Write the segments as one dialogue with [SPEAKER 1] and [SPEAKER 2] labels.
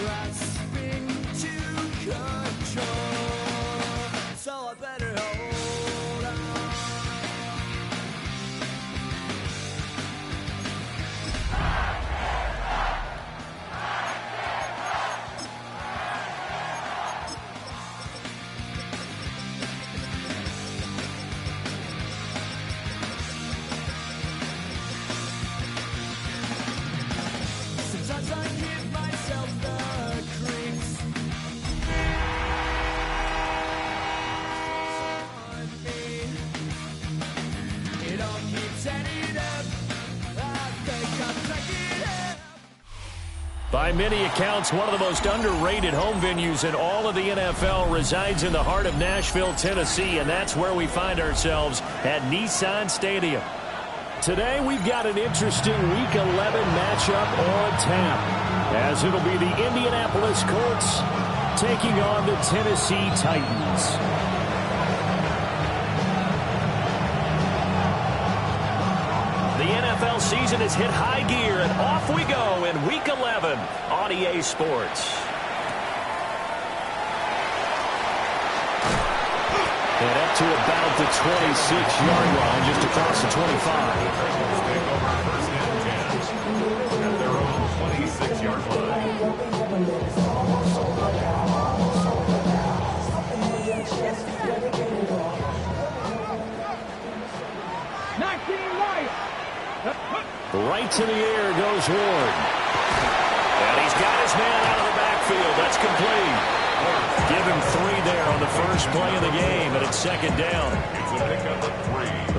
[SPEAKER 1] grasping to control, so I better hold on. Sometimes I give myself the creeps. On me, it all keeps adding up. I think I'm cracking up.
[SPEAKER 2] By many accounts, one of the most underrated home venues in all of the NFL resides in the heart of Nashville, Tennessee, and that's where we find ourselves at Nissan Stadium. Today, we've got an interesting Week 11 matchup on tap, as it'll be the Indianapolis Colts taking on the Tennessee Titans. The NFL season has hit high gear, and off we go in Week 11 on EA Sports. And up to about the 26-yard line, just across the 25.
[SPEAKER 3] Take over first and 10 at their own 26-yard line.
[SPEAKER 2] Right to the air goes Ward. And he's got his man out of the backfield. That's complete. Give him 3 there on the first play of the game, and it's second down.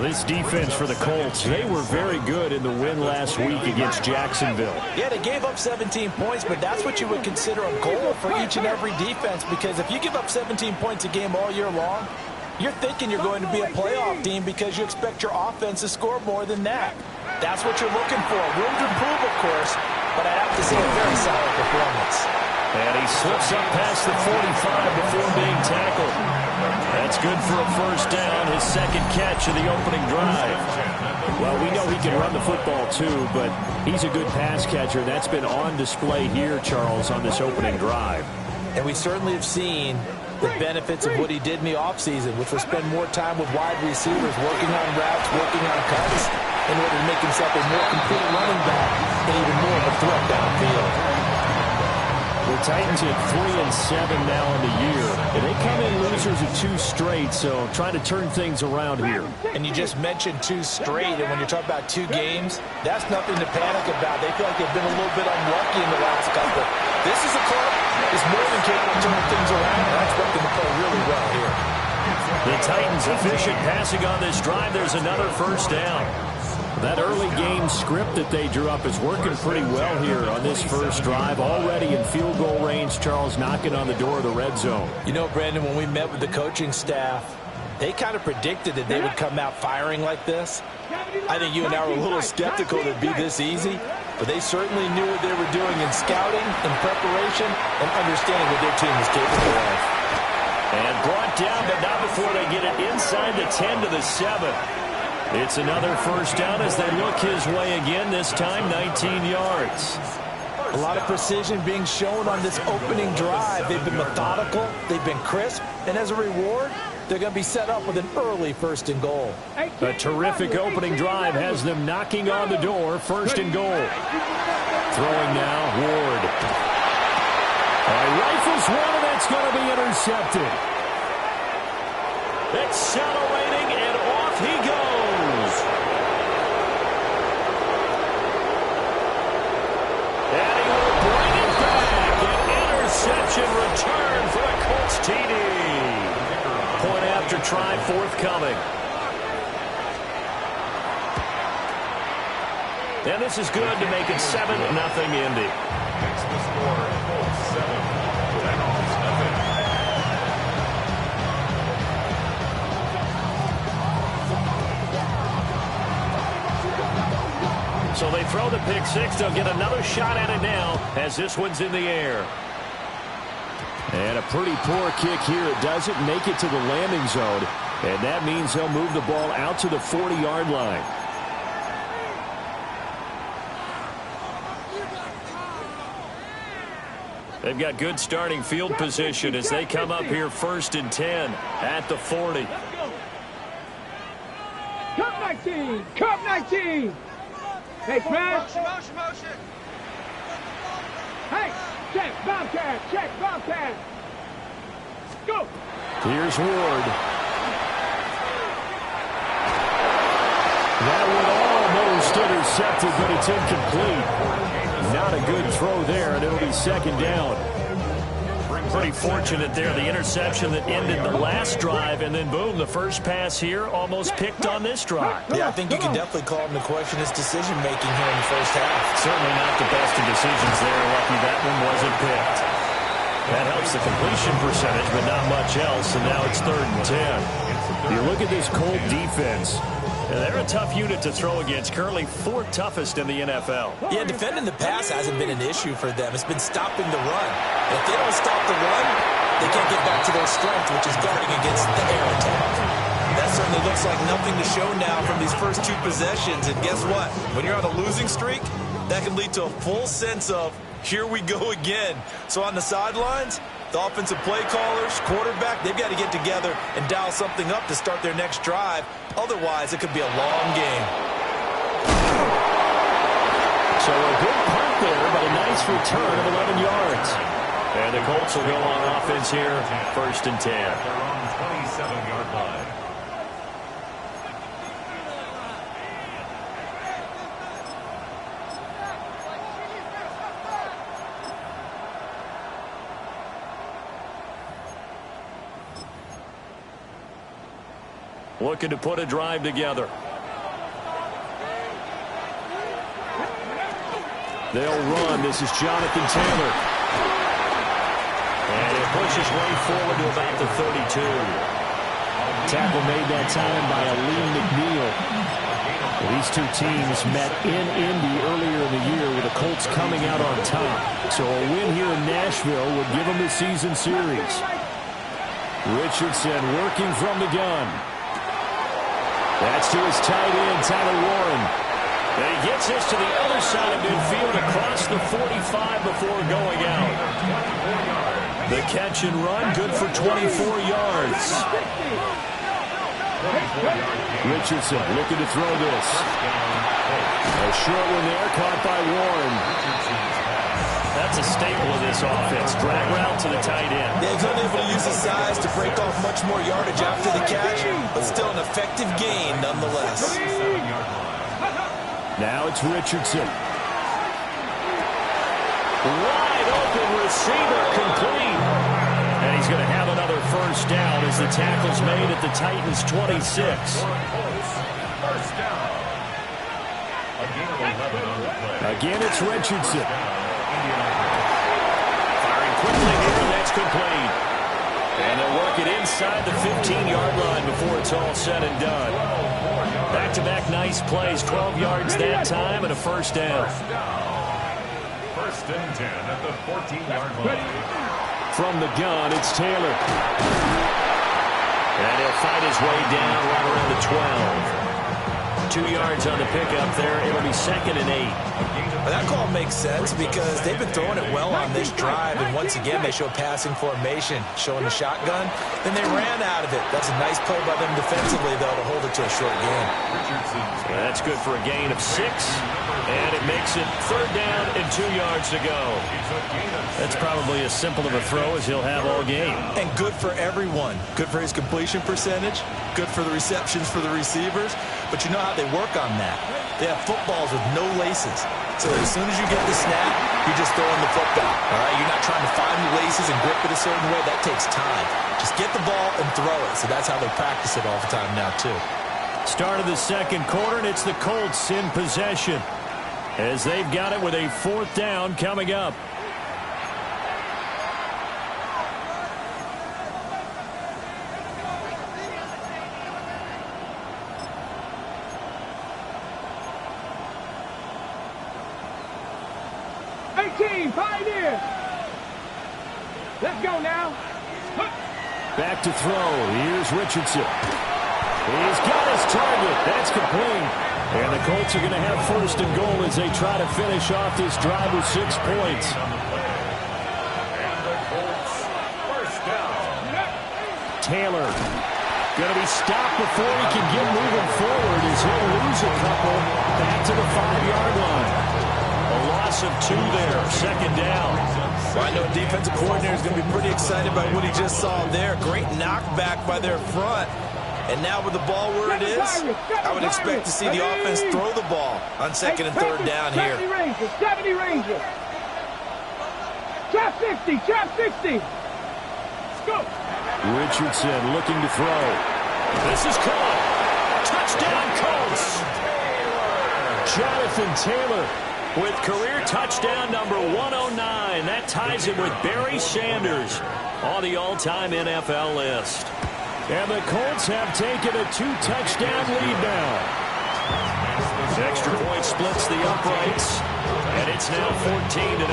[SPEAKER 2] This defense for the Colts, they were very good in the win last week against Jacksonville.
[SPEAKER 4] Yeah, they gave up 17 points, but that's what you would consider a goal for each and every defense, because if you give up 17 points a game all year long, you're thinking you're going to be a playoff team because you expect your offense to score more than that. That's what you're looking for. Room to improve, of course, but I have to say a very solid performance.
[SPEAKER 2] And he slips up past the 45 before being tackled. That's good for a first down, his second catch of the opening drive. Well, we know he can run the football too, but he's a good pass catcher. That's been on display here, Charles, on this opening drive.
[SPEAKER 4] And we certainly have seen the benefits of what he did in the offseason, which was spend more time with wide receivers, working on routes, working on cuts, in order to make himself a more complete running back and even more of a threat downfield.
[SPEAKER 2] The Titans at 3-7 now in the year, and they come in losers of 2 straight, so trying to turn things around here.
[SPEAKER 4] And you just mentioned 2 straight, and when you're talking about 2 games, that's nothing to panic about. They feel like they've been a little bit unlucky in the last couple. This is a club that's more than capable of turning things around, and I expect them to play really well here.
[SPEAKER 2] The Titans efficient passing on this drive. There's another first down. That early game script that they drew up is working pretty well here on this first drive. Already in field goal range, Charles knocking on the door of the red zone.
[SPEAKER 4] You know, Brandon, when we met with the coaching staff, they kind of predicted that they would come out firing like this. I think you and I were a little skeptical that it'd be this easy, but they certainly knew what they were doing in scouting, in preparation, and understanding what their team was capable of.
[SPEAKER 2] And brought down, but not before they get it inside the 10 to the 7. It's another first down as they look his way again, this time 19 yards.
[SPEAKER 4] A lot of precision being shown on this opening drive. They've been methodical, they've been crisp, and as a reward, they're going to be set up with an early first and goal.
[SPEAKER 2] A terrific opening drive has them knocking on the door, first and goal. Throwing now, Ward. Rifles one, and that's going to be intercepted. Accelerating, and off he goes. And he will bring it back. An interception return for the Colts TD. Point after try forthcoming. And this is good to make it 7-0 Indy.
[SPEAKER 3] Makes the score Colts 7, Titans nothing.
[SPEAKER 2] So they throw the pick six. They'll get another shot at it now as this one's in the air. And a pretty poor kick here. It doesn't make it to the landing zone. And that means they'll move the ball out to the 40-yard line. They've got good starting field position as they come up here 1st and 10 at the 40.
[SPEAKER 1] Cup 19! Cup 19! Hey, Fred! Motion! Hey, check, Bobcat! Check, Bobcat! Go!
[SPEAKER 2] Here's Ward. That one almost intercepted, but it's incomplete. Not a good throw there, and it'll be 2nd down. Pretty fortunate there. The interception that ended the last drive, and then boom, the first pass here almost picked on this drive.
[SPEAKER 4] Yeah, I think you can definitely call him to question his decision-making here in the first half.
[SPEAKER 2] Certainly not the best of decisions there. Lucky that one wasn't picked. That helps the completion percentage, but not much else, and now it's 3rd and 10. You look at this Colt defense. They're a tough unit to throw against, currently 4th toughest in the NFL.
[SPEAKER 4] Yeah, defending the pass hasn't been an issue for them. It's been stopping the run. If they don't stop the run, they can't get back to their strength, which is guarding against the air attack. That certainly looks like nothing to show now from these first 2 possessions. And guess what? When you're on a losing streak, that can lead to a full sense of, here we go again. So on the sidelines, the offensive play callers, quarterback, they've got to get together and dial something up to start their next drive. Otherwise, it could be a long game.
[SPEAKER 2] So a good punt there, but a nice return of 11 yards. And the Colts will go on offense here, 1st and 10.
[SPEAKER 3] They're on 27-yard line.
[SPEAKER 2] Looking to put a drive together. They'll run. This is Jonathan Taylor. And it pushes way forward to about the 32. Tackle made that time by Aleem McNeil. These 2 teams met in Indy earlier in the year with the Colts coming out on top. So a win here in Nashville would give them the season series. Richardson working from the gun. That's to his tight end, Tyler Warren. And he gets this to the other side of midfield across the 45 before going out. The catch and run, good for 24 yards. Richardson looking to throw this. A short one there, caught by Warren. That's a staple of this offense. Drag route to the tight end.
[SPEAKER 4] Yeah, he's unable to use his size to break off much more yardage after the catch, but still an effective gain nonetheless.
[SPEAKER 2] Now it's Richardson. Wide open receiver, complete. And he's going to have another 1st down as the tackle's made at the Titans' 26.
[SPEAKER 3] First down.
[SPEAKER 2] Again, it's Richardson. Firing quickly here, and that's complete. And they'll work it inside the 15-yard line before it's all said and done. Back-to-back nice plays, 12 yards that time, and a 1st down.
[SPEAKER 3] 1st and 10 at the 14-yard line.
[SPEAKER 2] From the gun, it's Taylor. And he'll fight his way down right around the 12. 2 yards on the pickup there. It'll be 2nd and 8.
[SPEAKER 4] That call makes sense because they've been throwing it well on this drive, and once again they show passing formation, showing the shotgun. Then they ran out of it. That's a nice play by them defensively, though, to hold it to a short gain.
[SPEAKER 2] That's good for a gain of 6, and it makes it 3rd down and 2 yards to go. That's probably as simple of a throw as he'll have all game.
[SPEAKER 4] And good for everyone. Good for his completion percentage, good for the receptions for the receivers, but you know how they work on that. They have footballs with no laces. So as soon as you get the snap, you're just throwing the football. All right, you're not trying to find the laces and grip it a certain way. That takes time. Just get the ball and throw it. So that's how they practice it all the time now, too.
[SPEAKER 2] Start of the 2nd quarter, and it's the Colts in possession as they've got it with a 4th down coming up.
[SPEAKER 1] Pioneer! Let's go now.
[SPEAKER 2] Back to throw. Here's Richardson. He's got his target. That's complete. And the Colts are going to have 1st and goal as they try to finish off this drive with 6 points. Taylor. Going to be stopped before he can get moving forward as he'll lose a couple back to the 5-yard line. A loss of 2 there, second down.
[SPEAKER 4] Well, I know a defensive coordinator is going to be pretty excited about what he just saw there. Great knockback by their front. And now with the ball where it is, I would expect to see the offense throw the ball on second and third down here.
[SPEAKER 1] 70 Rangers. Trap 60, trap 60. Let's go.
[SPEAKER 2] Richardson looking to throw. This is caught. Touchdown Colts. Jonathan Taylor with career touchdown number 109. That ties him with Barry Sanders on the all-time NFL list. And the Colts have taken a 2-touchdown lead now. Extra point splits the uprights, and it's now 14-0.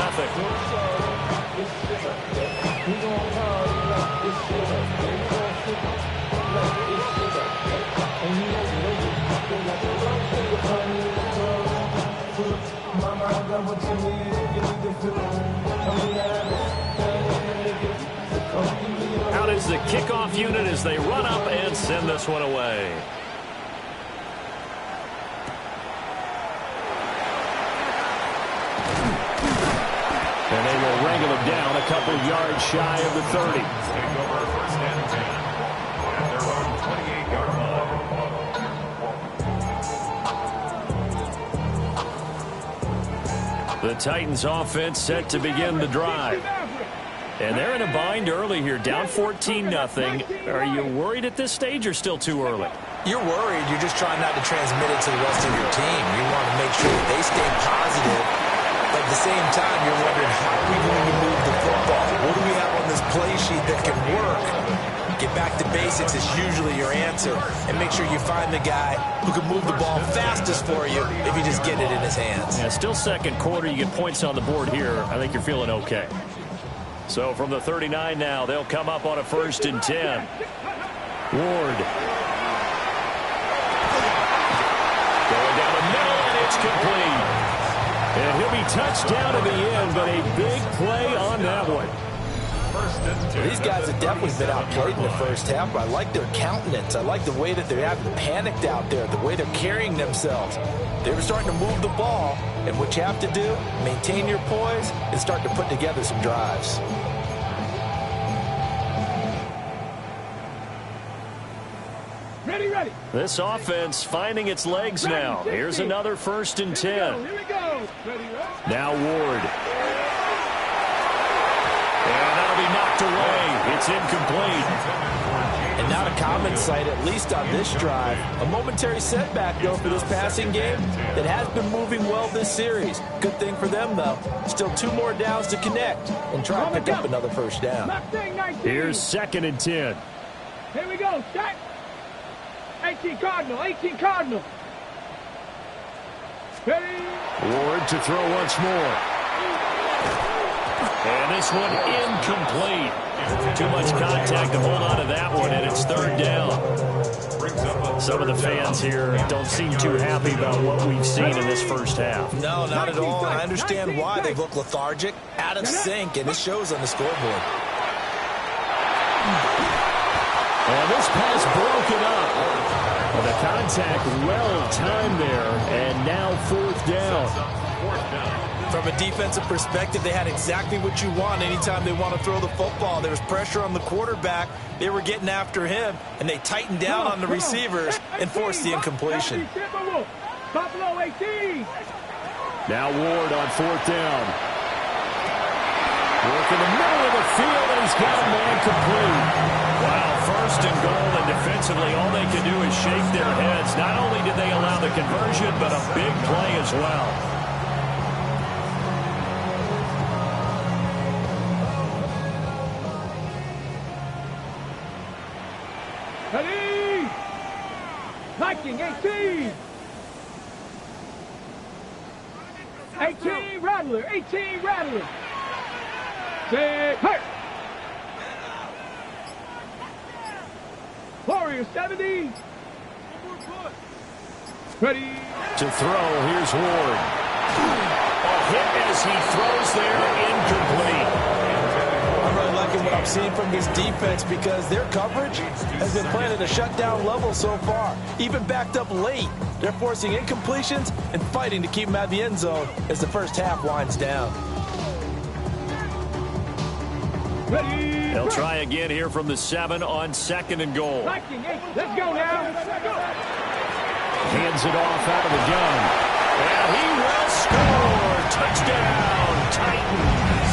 [SPEAKER 2] Out is the kickoff unit as they run up and send this one away. And they will wrangle him down a couple yards shy of the 30.
[SPEAKER 3] Take over first and 10 at their own 28-yard line.
[SPEAKER 2] The Titans offense set to begin the drive. And they're in a bind early here, down 14-0. Are you worried at this stage or still too early?
[SPEAKER 4] You're worried. You're just trying not to transmit it to the rest of your team. You want to make sure that they stay positive. But at the same time, you're wondering, how are we going to move the football? What do we have on this play sheet that can work? Get back to basics is usually your answer. And make sure you find the guy who can move the ball fastest for you if you just get it in his hands.
[SPEAKER 2] Yeah, still second quarter. You get points on the board here. I think you're feeling okay. So from the 39 now, they'll come up on a 1st and 10. Ward. Going down the middle, and it's complete. And he'll be touched down in the end, but a big play on that one.
[SPEAKER 4] Well, these guys have definitely been outplayed in the first half, but I like their countenance. I like the way that they're having panicked out there, the way they're carrying themselves. They were starting to move the ball, and what you have to do, maintain your poise and start to put together some drives.
[SPEAKER 1] Ready.
[SPEAKER 2] This offense finding its legs now. Here's another 1st and 10.
[SPEAKER 1] Here we go. Ready.
[SPEAKER 2] Now Ward. And that'll be knocked away. It's incomplete.
[SPEAKER 4] And not a common sight, at least on this drive. A momentary setback, though, for this passing game that has been moving well this series. Good thing for them, though. Still 2 more downs to connect and try to pick up another first down.
[SPEAKER 2] Here's 2nd and 10.
[SPEAKER 1] Here we go. Shot. 18 Cardinal. Ready.
[SPEAKER 2] Ward to throw once more. And this one incomplete. Too much contact to hold on to that one, and it's 3rd down. Some of the fans here don't seem too happy about what we've seen in this first half.
[SPEAKER 4] No, not at all. And I understand why. They look lethargic, out of sync, and it shows on the scoreboard.
[SPEAKER 2] And this pass broken up. Well, the contact well-timed there, and now 4th down.
[SPEAKER 4] From a defensive perspective, they had exactly what you want anytime they want to throw the football. There was pressure on the quarterback. They were getting after him, and they tightened down on the receivers and forced the incompletion.
[SPEAKER 1] Buffalo 18.
[SPEAKER 2] Now Ward on 4th down. Work in the middle of the field, and he's got a man complete. Wow, 1st and goal, and defensively, all they can do is shake their heads. Not only did they allow the conversion, but a big play as well.
[SPEAKER 1] Ready. Viking 18. 18 Rattler. Say, hey. Warriors 70. Ready.
[SPEAKER 2] To throw, here's Ward. A hit as he throws there, incomplete.
[SPEAKER 4] I really like liking what I'm seeing from this defense because their coverage has been playing at a shutdown level so far. Even backed up late, they're forcing incompletions and fighting to keep them out of the end zone as the first half winds down.
[SPEAKER 2] They'll try again here from the 7 on 2nd and goal.
[SPEAKER 1] Let's go now.
[SPEAKER 2] Hands it off out of the gun. And he will score. Touchdown, Titans.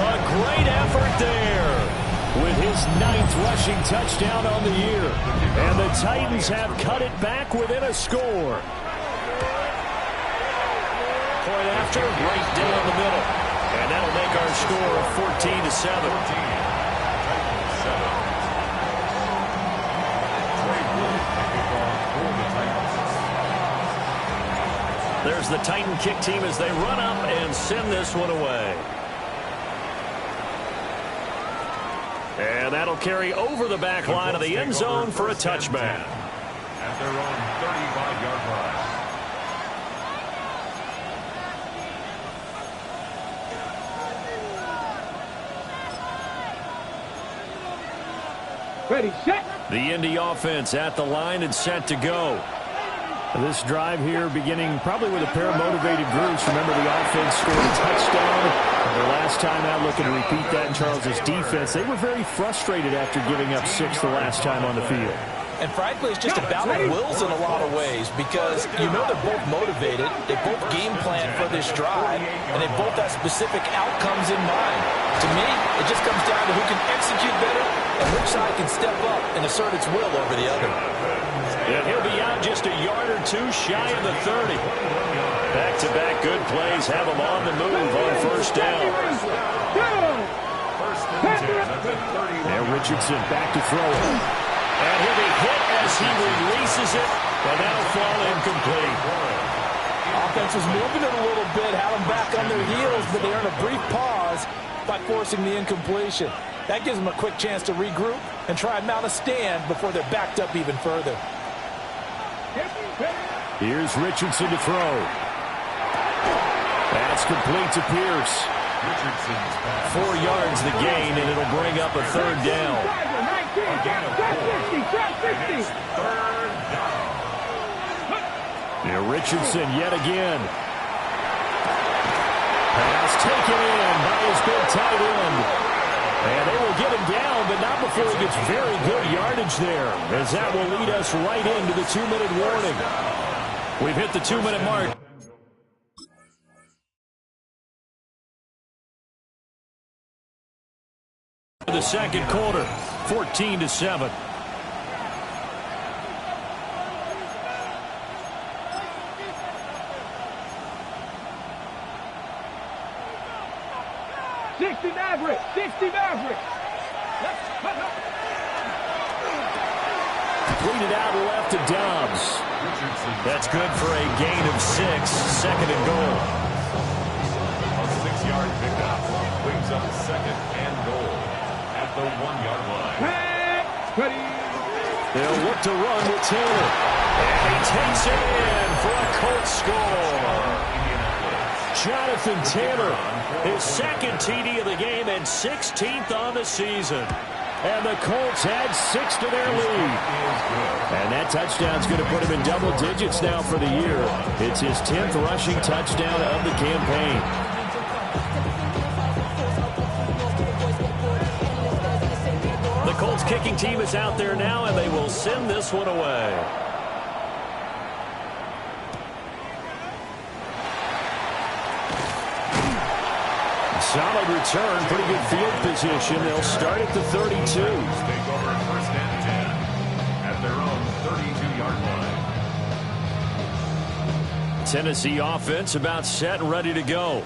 [SPEAKER 2] A great effort there with his 9th rushing touchdown on the year. And the Titans have cut it back within a score. Point after, right down the middle. And that'll make our score 14-7. There's the Titan kick team as they run up and send this one away. And that'll carry over the back line of the end zone for a touchback.
[SPEAKER 3] At their own 35-yard line.
[SPEAKER 1] Ready, set.
[SPEAKER 2] The Indy offense at the line and set to go. This drive here beginning probably with a pair of motivated groups. Remember, the offense scored a touchdown. The last time out, looking to repeat that in Charles' defense. They were very frustrated after giving up 6 the last time on the field.
[SPEAKER 4] And frankly, it's just a battle of wills in a lot of ways because you know they're both motivated, they both game plan for this drive, and they both have specific outcomes in mind. To me, it just comes down to who can execute better and which side can step up and assert its will over the other.
[SPEAKER 2] And he'll be out just a yard or two shy of the 30. Back-to-back good plays have him on the move on first down. Now Richardson back to throw it. And he'll be hit as he releases it, but that'll fall incomplete.
[SPEAKER 4] Offense was moving it a little bit, had them back on their heels, but they earn a brief pause by forcing the incompletion. That gives them a quick chance to regroup and try and mount a stand before they're backed up even further.
[SPEAKER 2] Here's Richardson to throw. That's complete to Pierce. 4 yards the gain, and it'll bring up a third down. Now Richardson yet again. Pass taken in by his big tight end. And they will get him down, but not before he gets very good yardage there, as that will lead us right into the 2-minute warning. We've hit the 2-minute mark. The second quarter, 14-7.
[SPEAKER 1] Maverick. 60 Maverick.
[SPEAKER 2] Completed out left to Dobbs. That's good for a gain of 6. Second and goal.
[SPEAKER 3] A 6-yard pickup brings up second and goal at the 1-yard line.
[SPEAKER 2] They'll look to run with Taylor. And he takes it in for a Colts score. Jonathan Taylor, his second TD of the game and 16th on the season. And the Colts add 6 to their lead. And that touchdown's going to put him in double digits now for the year. It's his 10th rushing touchdown of the campaign. The Colts kicking team is out there now, and they will send this one away. Solid return, pretty good field position. They'll start at the 32.
[SPEAKER 3] Take over first and 10 at their own 32-yard line.
[SPEAKER 2] Tennessee offense about set and ready to go.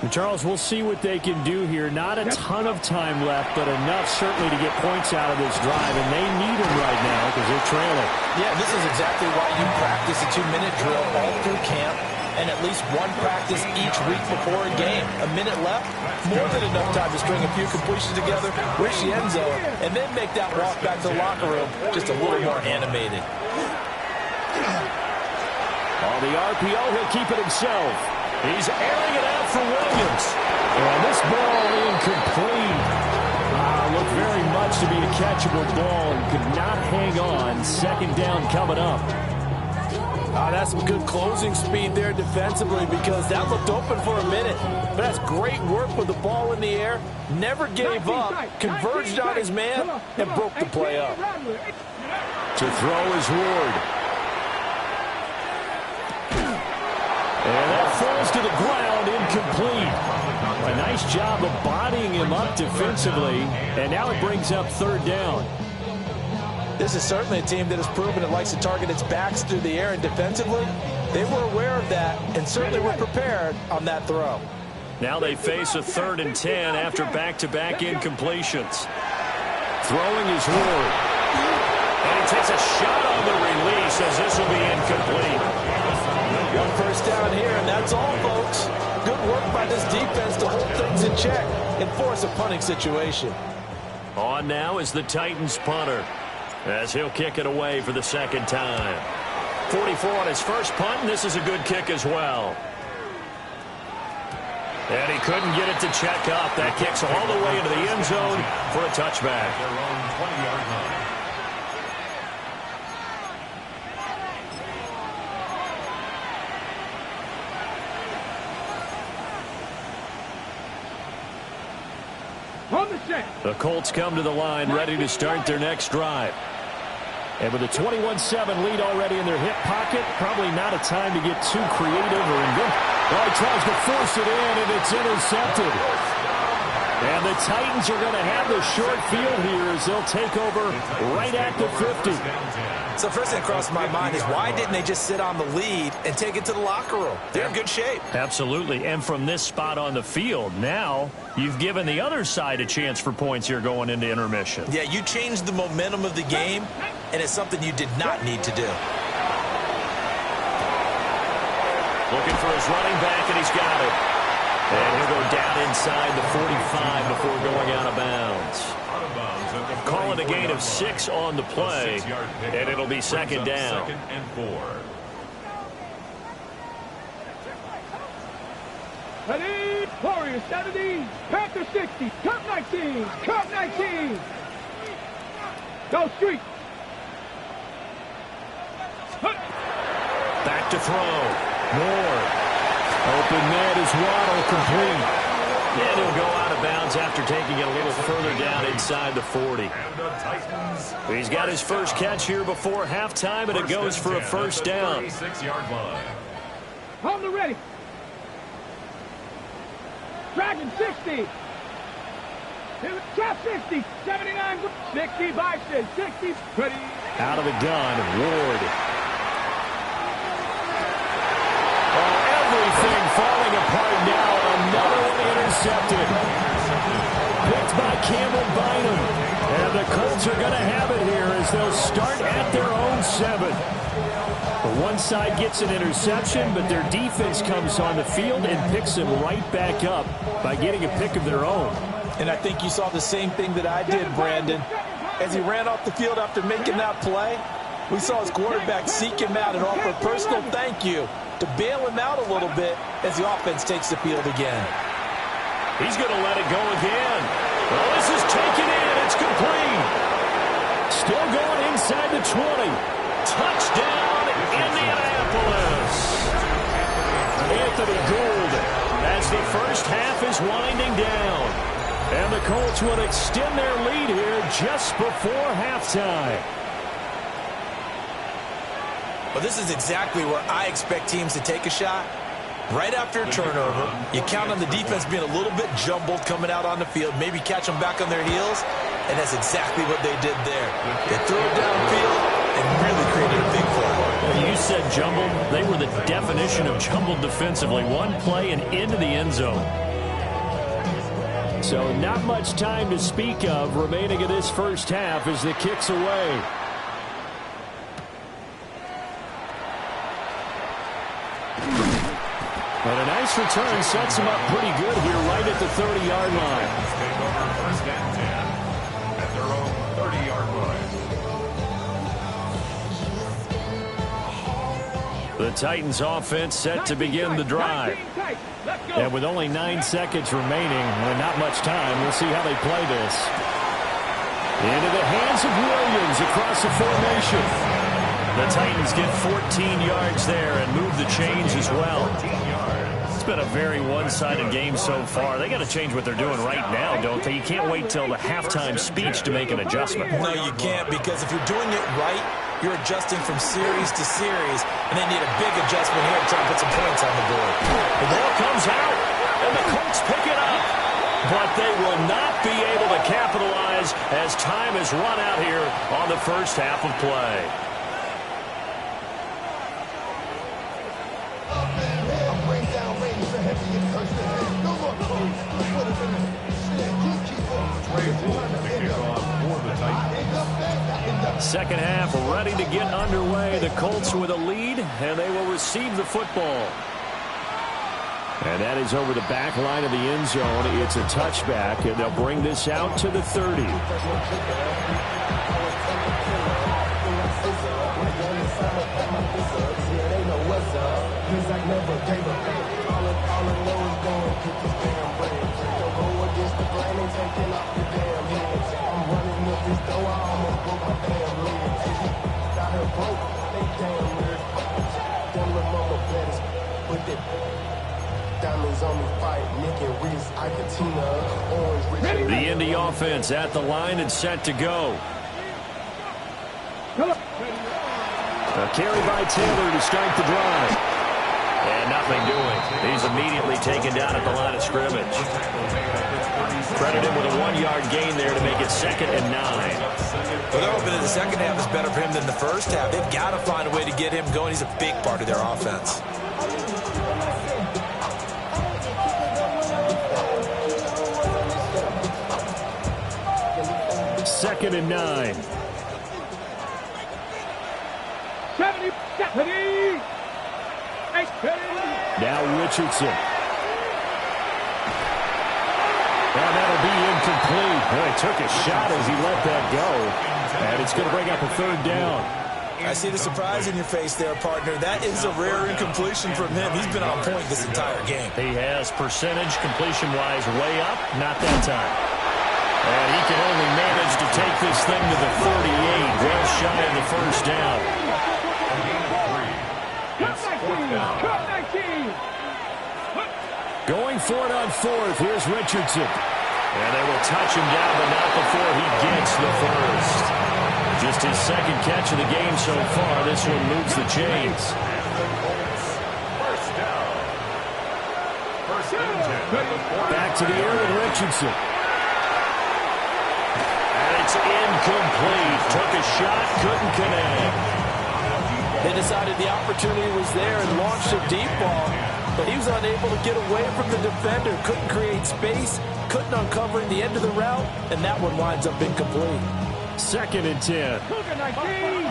[SPEAKER 2] And Charles, we'll see what they can do here. Not a ton of time left, but enough certainly to get points out of this drive, and they need them right now because they're trailing.
[SPEAKER 4] Yeah, this is exactly why you practice a 2-minute drill all through camp and at least one practice each week before a game. A minute left, more than enough time to string a few completions together, reach the end zone, and then make that walk back to the locker room just a little more animated.
[SPEAKER 2] On the RPO, he'll keep it himself. He's airing it out for Williams. And this ball incomplete. looks to be a catchable ball and could not hang on. Second down coming up.
[SPEAKER 4] That's some good closing speed there defensively because that looked open for a minute. But that's great work with the ball in the air. Never gave up, converged on his man, and broke the play up.
[SPEAKER 2] To throw is Ward. And that falls to the ground, incomplete. A nice job of bodying him up defensively, and now it brings up third down.
[SPEAKER 4] This is certainly a team that has proven it likes to target its backs through the air, and defensively, they were aware of that and certainly were prepared on that throw.
[SPEAKER 2] Now they face a 3rd and 10 after back-to-back incompletions. Throwing is Ward. And he takes a shot on the release as this will be incomplete.
[SPEAKER 4] One first down here, and that's all, folks. Good work by this defense to hold things in check and force a punting situation.
[SPEAKER 2] On now is the Titans punter, as he'll kick it away for the second time. 44 on his first punt, and this is a good kick as well. And he couldn't get it to check up. That kicks all the way into the end zone for a touchback.
[SPEAKER 3] Their own 20-yard line.
[SPEAKER 2] The Colts come to the line ready to start their next drive. And with a 21-7 lead already in their hip pocket, probably not a time to get too creative or inventive. Well, he tries to force it in, and it's intercepted. And the Titans are going to have the short field here as they'll take over right at the 50.
[SPEAKER 4] So first thing that crossed my mind is why didn't they just sit on the lead and take it to the locker room? They're in good shape.
[SPEAKER 2] Absolutely. And from this spot on the field, now you've given the other side a chance for points here going into intermission.
[SPEAKER 4] Yeah, you changed the momentum of the game, and it's something you did not need to do.
[SPEAKER 2] Looking for his running back, and he's got it. And he'll go down inside the 45 before going out of bounds. Call it a gain of 6 on the play, and it'll be second down.
[SPEAKER 3] 2nd and 4.
[SPEAKER 1] Ready, Warriors 70, Panther 60, Cup 19, Cup 19. Go Street.
[SPEAKER 2] Back to throw. Ward. Open net is Waddle, complete. And he'll go out of bounds after taking it a little further down inside the 40.
[SPEAKER 3] And the Titans.
[SPEAKER 2] He's got his first catch here before halftime, and it goes for a first down.
[SPEAKER 3] 36-yard line.
[SPEAKER 1] On the ready. Dragon 60. Trap 60. 79. 60 Bison. 60. Ready.
[SPEAKER 2] Out of the gun, Ward. Everything falling apart now. Another one intercepted. Picked by Campbell Bynum. And the Colts are going to have it here as they'll start at their own 7. The one side gets an interception, but their defense comes on the field and picks them right back up by getting a pick of their own.
[SPEAKER 4] And I think you saw the same thing that I did, Brandon. As he ran off the field after making that play, we saw his quarterback seek him out and offer a personal thank you to bail him out a little bit as the offense takes the field again.
[SPEAKER 2] He's going to let it go again. Well, this is taken in. It's complete. Still going inside the 20. Touchdown, Indianapolis. Anthony Gould as the first half is winding down. And the Colts will extend their lead here just before halftime.
[SPEAKER 4] Well, this is exactly where I expect teams to take a shot. Right after a turnover, you count on the defense being a little bit jumbled coming out on the field, maybe catch them back on their heels, and that's exactly what they did there. They threw it downfield and really created a big play.
[SPEAKER 2] You said jumbled. They were the definition of jumbled defensively. One play and into the end zone. So not much time to speak of remaining in this first half as the kick's away. And a nice return sets him up pretty good here right at the 30-yard line.
[SPEAKER 3] Take over 1st and 10 at their own 30-yard line.
[SPEAKER 2] The Titans offense set to begin the drive. And with only 9 seconds remaining, and not much time, we'll see how they play this. Into the hands of Williams across the formation. The Titans get 14 yards there and move the chains as well. It's been a very one-sided game so far. They got to change what they're doing right now, don't they? You can't wait till the halftime speech to make an adjustment.
[SPEAKER 4] No, you can't, because if you're doing it right, you're adjusting from series to series, and they need a big adjustment here to try to put some points on the board.
[SPEAKER 2] The ball comes out, and the Colts pick it up. But they will not be able to capitalize as time has run out here on the first half of play. Second half ready to get underway. The Colts with a lead, and they will receive the football. And that is over the back line of the end zone. It's a touchback, and they'll bring this out to the 30. The Indy offense at the line and set to go. A carry by Taylor to start the drive. And nothing doing. He's immediately taken down at the line of scrimmage. Credit him with a 1-yard gain there to make it 2nd and 9.
[SPEAKER 4] Well, they're hoping that the second half is better for him than the first half. They've got to find a way to get him going. He's a big part of their offense.
[SPEAKER 2] Second and 9.
[SPEAKER 1] 70.
[SPEAKER 2] Now Richardson. And that'll be incomplete. Well, he took a shot as he let that go. And it's going to bring up a 3rd down.
[SPEAKER 4] I see the surprise in your face there, partner. That is a rare incompletion from him. He's been on point this entire game.
[SPEAKER 2] He has percentage completion-wise way up. Not that time. And he can only manage to take this thing to the 38. Well shy of the first down. Going for it on 4th. Here's Richardson. And they will touch him down, but not before he gets the first. Just his 2nd catch of the game so far. This one moves the chains. Back to the air with Richardson. And it's incomplete. Took a shot, couldn't connect.
[SPEAKER 4] They decided the opportunity was there and launched a deep ball, but he was unable to get away from the defender. Couldn't create space, couldn't uncover the end of the route, and that one winds up incomplete.
[SPEAKER 2] 2nd and 10.
[SPEAKER 1] Cougar 19.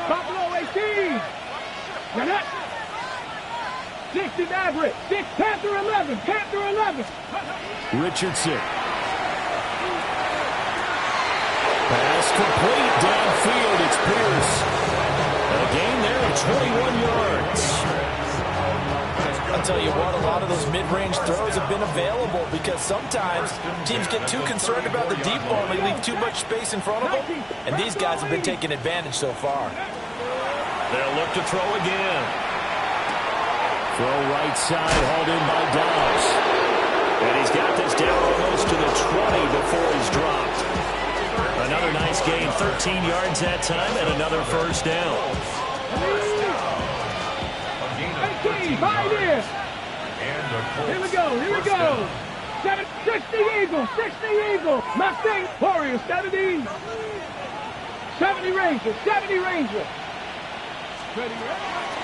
[SPEAKER 1] Buffalo 18. Gannett. 60 Maverick. 6 Panther 11. Panther 11.
[SPEAKER 2] Richardson. Pass complete downfield. It's Pierce. A gain there of 21 yards.
[SPEAKER 4] I'll tell you what, a lot of those mid-range throws have been available because sometimes teams get too concerned about the deep ball and they leave too much space in front of them, and these guys have been taking advantage so far.
[SPEAKER 2] They'll look to throw again. Throw right side, hauled in by Dobbs. And he's got this down almost to the 20 before he's dropped. Another nice gain, 13 yards that time, and another first down.
[SPEAKER 1] 18, right here. Here we go, here we go. 60 Eagles, 60 Eagles. Mustang Warriors, 70. 70 Rangers, 70 Rangers.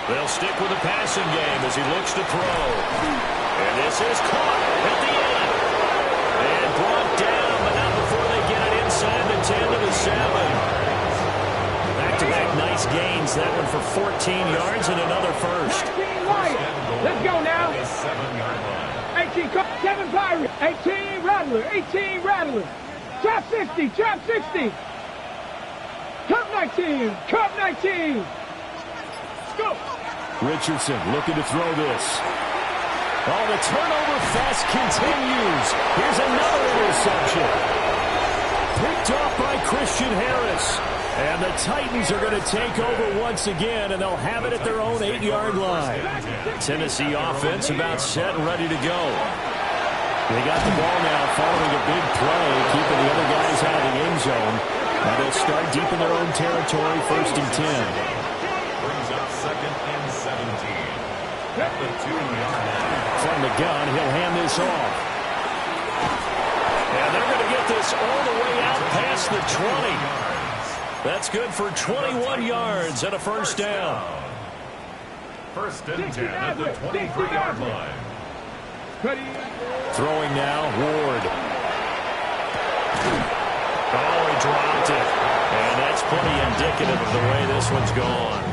[SPEAKER 2] They'll stick with the passing game as he looks to throw. And this is caught at the end. And brought down, but not before they get it inside the 10 to the 7. Back-to-back nice gains. That one for 14 yards and another first.
[SPEAKER 1] 18 Lions. Let's go now. 18, 7 Pirates. 18 Rattler, 18 Rattler. Trap 60, trap 60. Cup 19, cup 19. Go.
[SPEAKER 2] Richardson looking to throw this. Oh, the turnover fest continues. Here's another interception. Picked off by Christian Harris. And the Titans are going to take over once again, and they'll have it at their own 8-yard line. Tennessee offense about set and ready to go. They got the ball now following a big play, keeping the other guys out of the end zone. Now they'll start deep in their own territory, 1st and 10.
[SPEAKER 3] Brings up 2nd and 17. At the 2-yard line.
[SPEAKER 2] From the gun, he'll hand this off. And they're going to get this all the way out past the 20. That's good for 21 yards and a 1st down.
[SPEAKER 3] 1st and 10 at the 23-yard line.
[SPEAKER 2] Throwing now, Ward. Oh, he dropped it. And that's pretty indicative of the way this one's gone.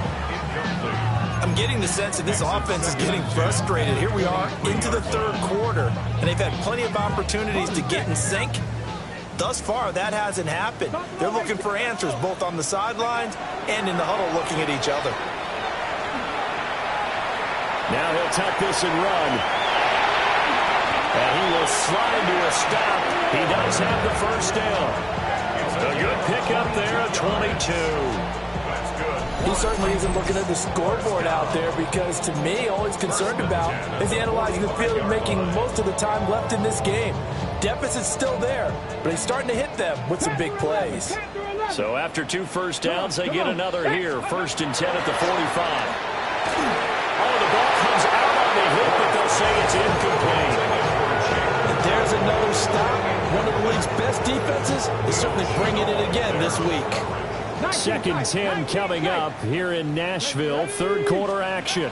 [SPEAKER 4] I'm getting the sense that this offense is getting frustrated. Here we are into the 3rd quarter, and they've had plenty of opportunities to get in sync. Thus far, that hasn't happened. They're looking for answers both on the sidelines and in the huddle looking at each other.
[SPEAKER 2] Now he'll tuck this and run. And he will slide to a stop. He does have the 1st down. A good pickup there at 22.
[SPEAKER 5] He certainly isn't looking at the scoreboard out there because, to me, all he's concerned about is analyzing the field and making most of the time left in this game. Deficit's still there, but he's starting to hit them with some big plays.
[SPEAKER 2] So after 2 1st downs, they get another here. 1st and 10 at the 45. Oh, the ball comes out on the hit, but they'll say it's incomplete.
[SPEAKER 5] And there's another stop. One of the league's best defenses is certainly bringing it again this week.
[SPEAKER 2] 2nd 10 coming up here in Nashville. 3rd quarter action.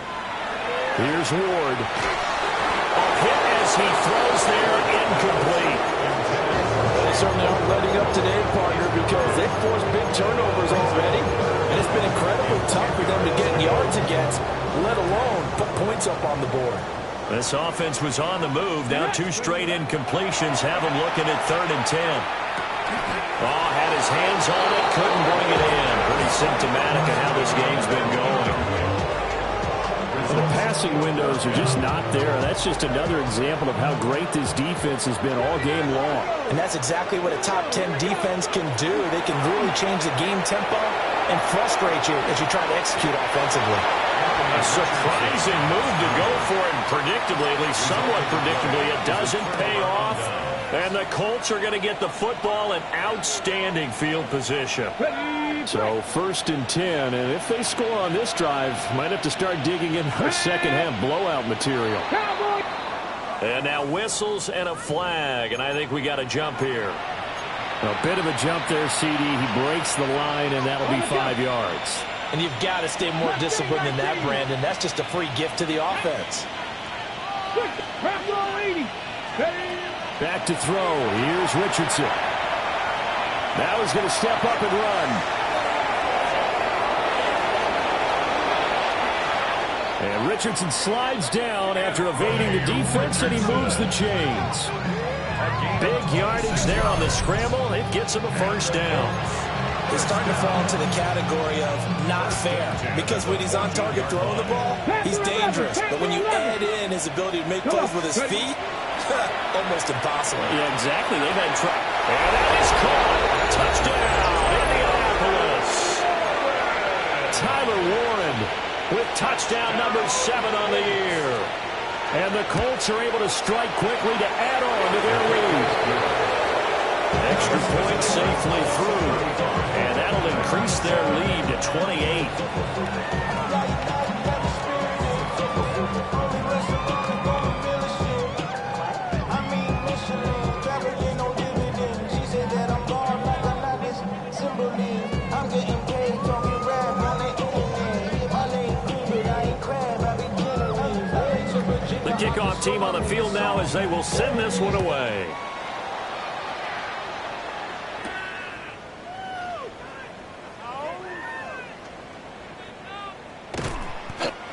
[SPEAKER 2] Here's Ward. A hit as he throws there, incomplete.
[SPEAKER 5] They certainly aren't letting up today, partner, because they've forced big turnovers already. And it's been incredibly tough for them to get yards against, let alone put points up on the board.
[SPEAKER 2] This offense was on the move. Now 2 straight incompletions have them looking at 3rd and 10. Oh, had his hands on it, couldn't bring it in. Pretty symptomatic of how this game's been going.
[SPEAKER 6] The passing windows are just not there. That's just another example of how great this defense has been all game long.
[SPEAKER 4] And that's exactly what a top 10 defense can do. They can really change the game tempo and frustrate you as you try to execute offensively.
[SPEAKER 2] A surprising move to go for it, predictably, at least somewhat predictably. It doesn't pay off. And the Colts are going to get the football in outstanding field position.
[SPEAKER 6] So 1st and 10, and if they score on this drive, might have to start digging in our second-half blowout material.
[SPEAKER 2] And now whistles and a flag, and I think we got a jump here.
[SPEAKER 6] A bit of a jump there, CD. He breaks the line, and that'll be 5 yards.
[SPEAKER 4] And you've got to stay more disciplined than that, Brandon. That's just a free gift to the offense.
[SPEAKER 6] Back to throw. Here's Richardson. Now he's going to step up and run. And Richardson slides down after evading the defense, and he moves the chains.
[SPEAKER 2] Big yardage there on the scramble. It gets him a 1st down.
[SPEAKER 4] He's starting to fall into the category of not fair, because when he's on target throwing the ball, he's dangerous. But when you add in his ability to make plays with his feet, almost impossible.
[SPEAKER 2] Yeah, exactly. They've had trouble. And that is caught. Touchdown, Indianapolis. Tyler Warren with touchdown number 7 on the year. And the Colts are able to strike quickly to add on to their lead. Extra point safely through. And that'll increase their lead to 28. The kickoff team on the field now as they will send this one away.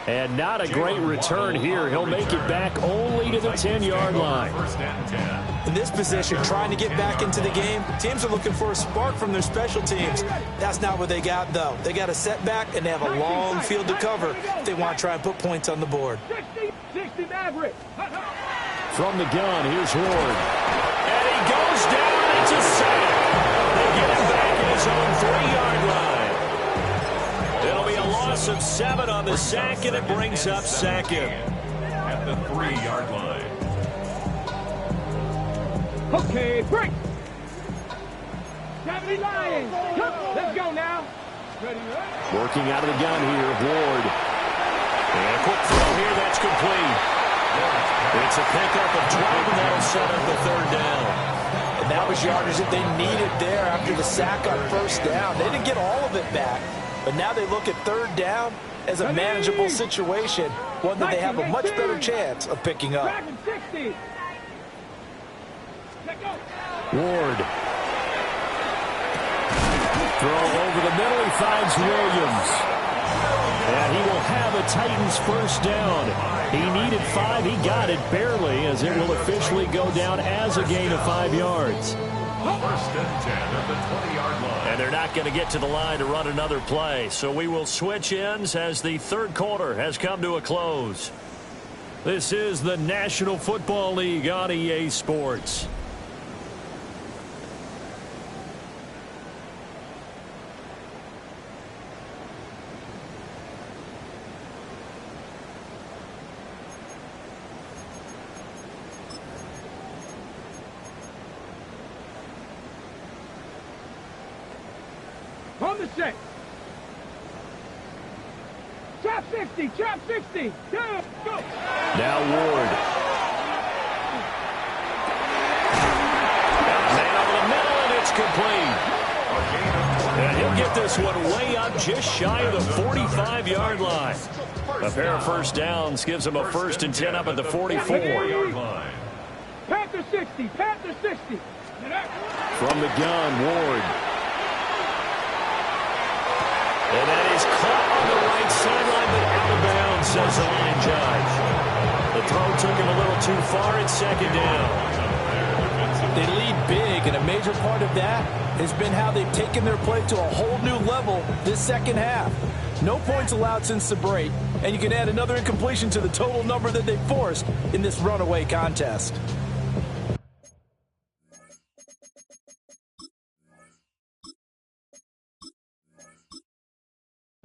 [SPEAKER 6] And not a great return here. He'll make it back only to the 10-yard line.
[SPEAKER 4] In this position, trying to get back into the game, teams are looking for a spark from their special teams. That's not what they got, though. They got a setback, and they have a long field to cover if they want to try and put points on the board.
[SPEAKER 1] 60 Maverick.
[SPEAKER 6] From the gun, here's Ward.
[SPEAKER 2] And he goes down. It's a sack. They get him back at his own 3-yard line. It'll be a loss of 7 on the sack, and it brings up second.
[SPEAKER 3] At the 3-yard line.
[SPEAKER 1] Okay, break. 70 Lions. Let's go now. Ready, right?
[SPEAKER 6] Working out of the gun here, Ward.
[SPEAKER 2] And a quick throw here, that's complete. It's a pickup of 12, and that'll set up the 3rd down.
[SPEAKER 4] And that was yardage that they needed there after the sack on 1st down. They didn't get all of it back, but now they look at 3rd down as a manageable situation, one that they have a much better chance of picking up.
[SPEAKER 1] 60.
[SPEAKER 6] Ward. Throw over the middle. He finds Williams. And he will have a Titans 1st down. He needed 5. He got it barely, as it will officially go down as a gain of 5 yards.
[SPEAKER 3] 1st and 10 at the 20-yard line.
[SPEAKER 2] And they're not going to get to the line to run another play. So we will switch ends as the 3rd quarter has come to a close. This is the National Football League on EA Sports.
[SPEAKER 1] On the set. Chop 60. Chop 60. Go.
[SPEAKER 2] Now Ward. Man over the middle, and it's complete. And he'll get this one way up just shy of the 45-yard line. A pair of 1st downs gives him a 1st and 10 up at the 44-yard line.
[SPEAKER 1] Panther 60. Panther 60.
[SPEAKER 6] From the gun, Ward.
[SPEAKER 2] And that is caught on the right sideline, but out of bounds, says the line judge. The throw took him a little too far. It's 2nd down.
[SPEAKER 4] They lead big, and a major part of that has been how they've taken their play to a whole new level this 2nd half. No points allowed since the break, and you can add another incompletion to the total number that they forced in this runaway contest.